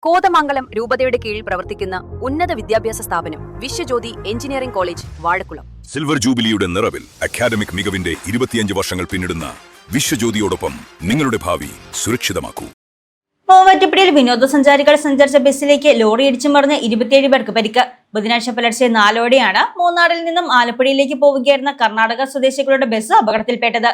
കോതമംഗലം രൂപതയുടെ കീഴിൽ പ്രവർത്തിക്കുന്ന ഉന്നത വിദ്യാഭ്യാസ സ്ഥാപനം Vishwajyothi engineering college Vazhakulam. Silver ജൂബിലിയുടെ നിറവിൽ അക്കാദമിക് മികവിന്റെ 25 വർഷങ്ങൾ പിന്നിടുന്ന വിശ്വജ്യോതിയോടൊപ്പം നിങ്ങളുടെ ഭാവി സുരക്ഷിതമാക്കൂ. മൂവാറ്റുപുഴയിൽ വിനോദസഞ്ചാരികൾ സഞ്ചരിച്ച ബസ്സിലേക്ക് ലോറി ഇടിച്ചു മറിഞ്ഞ് 27 പേർക്ക് പരിക്ക്. ബുധനാഴ്ച പുലർച്ചെ 4:00-ഓടെയാണ് മൂന്നാറിൽ നിന്നും ആലപ്പുഴയിലേക്ക് പോവുകയായിരുന്ന കർണാടക സ്വദേശികളുടെ ബസ് അപകടത്തിൽപ്പെട്ടത്.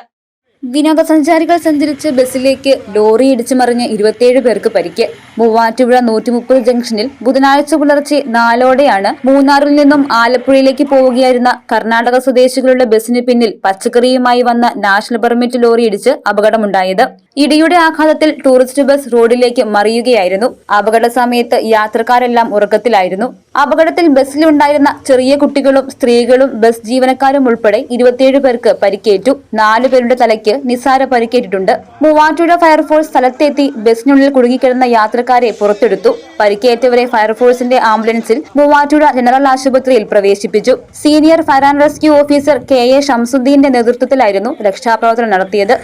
വിനോദസഞ്ചാരികൾ സഞ്ചരിച്ച ബസ്സിലേക്ക് ലോറി ഇടിച്ചു മറിഞ്ഞ് 27 പേർക്ക് പരിക്ക്. മൂവാറ്റുപുഴ 130 ജംഗ്ഷനിൽ ബുധനാഴ്ച പുലർച്ചെ 4:00-ഓടെയാണ് മൂന്നാറിൽ നിന്നും ആലപ്പുഴയിലേക്ക് പോവുകയായിരുന്ന കർണാടക സ്വദേശികളുടെ ബസ്സിന് പിന്നിൽ പച്ചക്കറിയുമായി വന്ന നാഷണൽ പെർമിറ്റ് ലോറി ഇടിച്ച് അപകടമുണ്ടായത്. ഇടിയുടെ ആഘാതത്തിൽ ടൂറിസ്റ്റ് ബസ് റോഡിലേക്ക് മറിയുകയായിരുന്നു. അപകട സമയത്ത് യാത്രക്കാരെല്ലാം ഉറക്കത്തിലായിരുന്നു. അപകടത്തിൽ ബസ്സിലുണ്ടായിരുന്ന ചെറിയ കുട്ടികളും സ്ത്രീകളും ബസ് ജീവനക്കാരും ഉൾപ്പെടെ 27 പേർക്ക് പരിക്കേറ്റു. 4 പേരുടെ തലയ്ക്ക് നിസ്സാര പരിക്കേറ്റിട്ടുണ്ട്. മൂവാറ്റുപുഴ ഫയർഫോഴ്സ് സ്ഥലത്തെത്തി ബസ്സിനുള്ളിൽ കുടുങ്ങിക്കിടന്ന യാത്രക്കാരെ പുറത്തെടുത്തു. പരിക്കേറ്റവരെ ഫയർഫോഴ്സിന്റെ ആംബുലൻസിൽ മൂവാറ്റുപുഴ ജനറൽ ആശുപത്രിയിൽ പ്രവേശിപ്പിച്ചു. Senior fire and rescue officer KA ഷംസുദ്ദീന്റെ നേതൃത്വത്തിലായിരുന്നു രക്ഷാപ്രവർത്തനം നടത്തിയത്.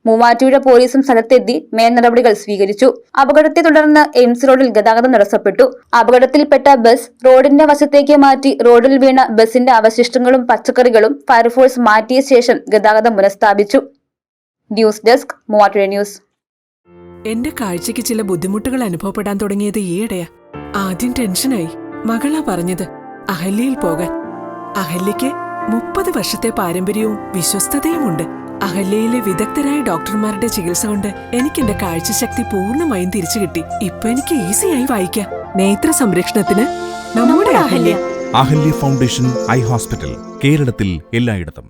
മൂവാറ്റുപുഴ പോലീസും സ്ഥലത്തെത്തി മേൽ നടപടികൾ സ്വീകരിച്ചു. അപകടത്തെ തുടർന്ന് എയിംസ് റോഡിൽ ഗതാഗതം തടസ്സപ്പെട്ടു. അപകടത്തിൽപ്പെട്ട ബസ് റോഡിന്റെ വശത്തേക്ക് മാറ്റി റോഡിൽ വീണ ബസിന്റെ അവശിഷ്ടങ്ങളും പച്ചക്കറികളും ഫയർഫോഴ്സ് മാറ്റിയ ശേഷം ഗതാഗതം പുനഃസ്ഥാപിച്ചു. News desk Muvattupuzha news. എന്റെ കാഴ്ചയ്ക്ക് ചില ബുദ്ധിമുട്ടുകൾ അനുഭവപ്പെടാൻ തുടങ്ങിയത് ഈയിടെയാ. ആദ്യം ടെൻഷനായി. മകളാ പറഞ്ഞത് അഹല്യയിൽ പോകാൻ. അഹല്യയ്ക്ക് 30 വർഷത്തെ പാരമ്പര്യവും വിശ്വസ്തതയുമുണ്ട്. അഹല്യയിലെ വിദഗ്ധരായ ഡോക്ടർമാരുടെ ചികിത്സ കൊണ്ട് എനിക്ക് എന്റെ കാഴ്ചശക്തി പൂർണ്ണമായും തിരിച്ചു കിട്ടി. ഇപ്പൊ എനിക്ക് ഈസിയായി വായിക്കാം. നേത്ര സംരക്ഷണത്തിന് നമ്മുടെ Ahalya. Ahalya foundation eye hospital, കേരളത്തിൽ എല്ലായിടത്തും.